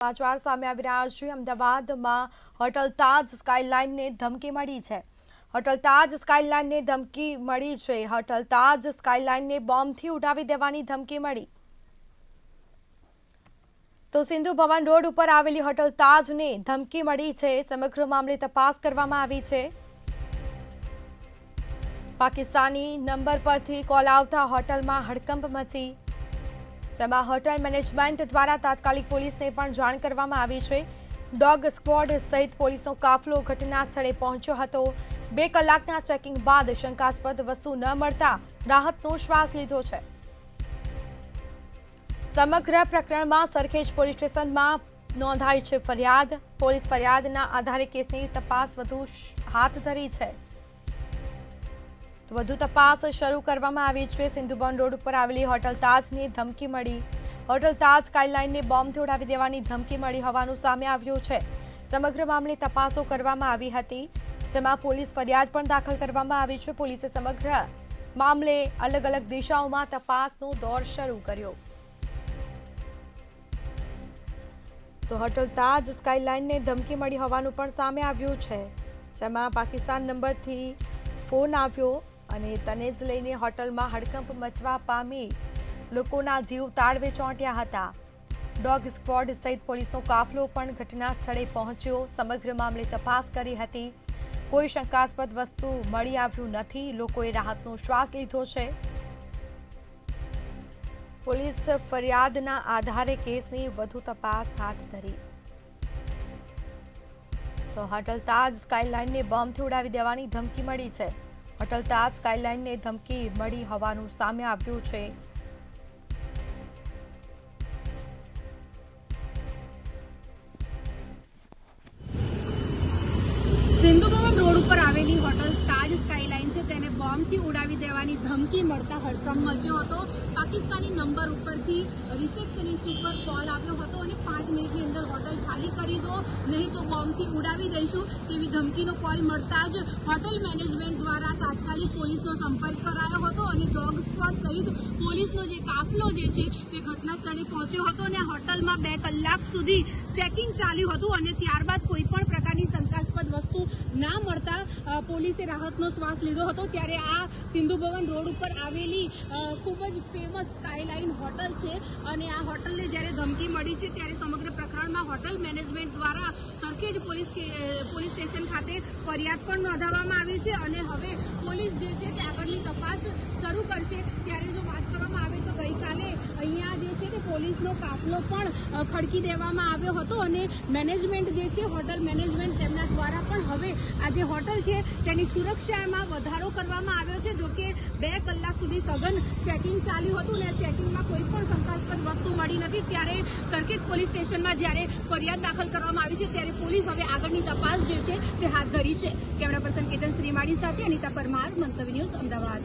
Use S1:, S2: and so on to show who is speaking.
S1: સમાચાર સામે આવી રહ્યા છે। અમદાવાદમાં હોટલ તાજ સ્કાયલાઇનને ધમકી મળી છે। હોટલ તાજ સ્કાયલાઇનને ધમકી મળી છે। હોટલ તાજ સ્કાયલાઇનને બોમ્બથી ઉડાવી દેવાની ધમકી મળી। તો સિંધુ ભવન રોડ ઉપર આવેલી હોટલ તાજને ધમકી મળી છે। સમગ્ર મામલે તપાસ કરવામાં આવી છે। પાકિસ્તાની નંબર પરથી કોલ આવતા હોટલમાં હડકંપ મચી, જેમાં હોટલ મેનેજમેન્ટ દ્વારા તાત્કાલિક પોલીસને પણ જાણ કરવામાં આવી છે। ડોગ સ્ક્વોડ સહિત પોલીસનો કાફલો ઘટના સ્થળે પહોંચ્યો હતો। 2 કલાકના ચેકિંગ બાદ શંકાસ્પદ વસ્તુ ન મળતા રાહતનો શ્વાસ લીધો છે। સમગ્ર પ્રકરણમાં સરખેજ પોલીસ સ્ટેશનમાં નોંધાઈ છે ફરિયાદ। પોલીસ ફરિયાદના આધારે કેસની તપાસ વધુ હાથ ધરી છે। વધુ તપાસ શરૂ કરવામાં આવી છે। સિંધુ ભવન રોડ ઉપર આવેલી હોટલ તાજની ધમકી મળી। હોટલ તાજ સ્કાયલાઇનને બોમ્બથી ઉડાવી દેવાની ધમકી મળી હોવાનું સામે આવ્યું છે। સમગ્ર મામલે તપાસો કરવામાં આવી હતી, જેમાં પોલીસ ફરિયાદ પણ દાખલ કરવામાં આવી છે। પોલીસે સમગ્ર મામલે અલગ અલગ દિશાઓમાં તપાસનો દોર શરૂ કર્યો। તો હોટલ તાજ સ્કાયલાઇનને ધમકી મળી હોવાનું પણ સામે આવ્યું છે, જેમાં પાકિસ્તાન નંબરથી ફોન આવ્યો અને તેને જ લઈને હોટલમાં હડકંપ મચવા પામી લોકોના જીવ તાળવે ચોંટ્યા હતા। ડોગ સ્ક્વોડ સહિત પોલીસનો કાફલો પણ ઘટના સ્થળે પહોંચ્યો। સમગ્ર મામલે તપાસ કરી હતી। કોઈ શંકાસ્પદ વસ્તુ મળી આવ્યું નથી। લોકોએ રાહતનો શ્વાસ લીધો છે। પોલીસ ફરિયાદના આધારે કેસની વધુ તપાસ હાથ ધરી। તો હોટલ તાજ સ્કાયલાઇનને બોમ્બથી ઉડાવી દેવાની ધમકી મળી છે। હોટલ તાજ સ્કાયલાઇનને ધમકી મળી હોવાનું સામે આવ્યું છે।
S2: સિંધુ ભવન રોડ ઉપર આવેલી હોટલ તાજ સ્કાયલાઇન છે તેને બોમ્બથી ઉડાવી દેવાની ધમકી મળતા હડકંપ મચ્યો હતો। પાકિસ્તાની નંબર ઉપરથી રિસેપ્શનિસ્ટ ઉપર કોલ આવ્યો હતો અને 5 મિનિટની અંદર હોટલ ખાલી કરી દો, નહીં તો બોમ્બથી ઉડાવી દઈશું તેવી ધમકીનો કોલ મળતા જ હોટલ મેનેજમેન્ટ દ્વારા તાત્કાલિક પોલીસનો સંપર્ક કરાયો હતો અને ડોગ સ્ક્વોડ સહિત પોલીસનો જે કાફલો જે છે તે ઘટના સ્થળે પહોંચ્યો હતો અને હોટલમાં 2 કલાક સુધી ચેકિંગ ચાલ્યું હતું અને ત્યારબાદ કોઈ પણ પ્રકારની શંકાસ્પદ વસ્તુ ના મળતા પોલીસે રાહતનો શ્વાસ લીધો હતો। ત્યારે આ સિંધુ ભવન રોડ ઉપર આવેલી ખૂબ જ ફેમસ સ્કાયલાઇન હોટલ છે અને આ હોટલને જ્યારે ધમકી મળી છે ત્યારે સમગ્ર પ્રકરણમાં હોટલ મેનેજમેન્ટ દ્વારા સરખેજ પોલીસ સ્ટેશન ખાતે ફરિયાદ પણ નોંધાવવામાં આવી છે અને હવે પોલીસ જે છે તે આગળની તપાસ શરૂ કરશે। ત્યારે જો વાત કરવામાં આવે તો ગઈકાલે અહીંયા જે છે તે પોલીસનો કાફલો પણ ખડકી દેવામાં આવ્યો હતો અને મેનેજમેન્ટ જે છે હોટલ મેનેજમેન્ટ તેમના દ્વારા પણ હવે આ જે હોટલ છે તેની સુરક્ષામાં વધારો કરવામાં આવ્યો છે। જોકે 2 કલાક સુધી સઘન ચેકિંગ ચાલ્યું હતું અને ચેકિંગમાં કોઈ પણ શંકાસ્પદ વસ્તુ મળી નથી। ત્યારે સરખેજ પોલીસ સ્ટેશનમાં જ્યારે ફરિયાદ દાખલ કરવામાં આવી છે ત્યારે પોલીસ હવે આગળની તપાસ જે છે તે હાથ ધરી છે। કેમેરા પર્સન કેતન શ્રીમાળી સાથે અનિતા પરમાર, મંતવ્ય ન્યૂઝ, અમદાવાદ।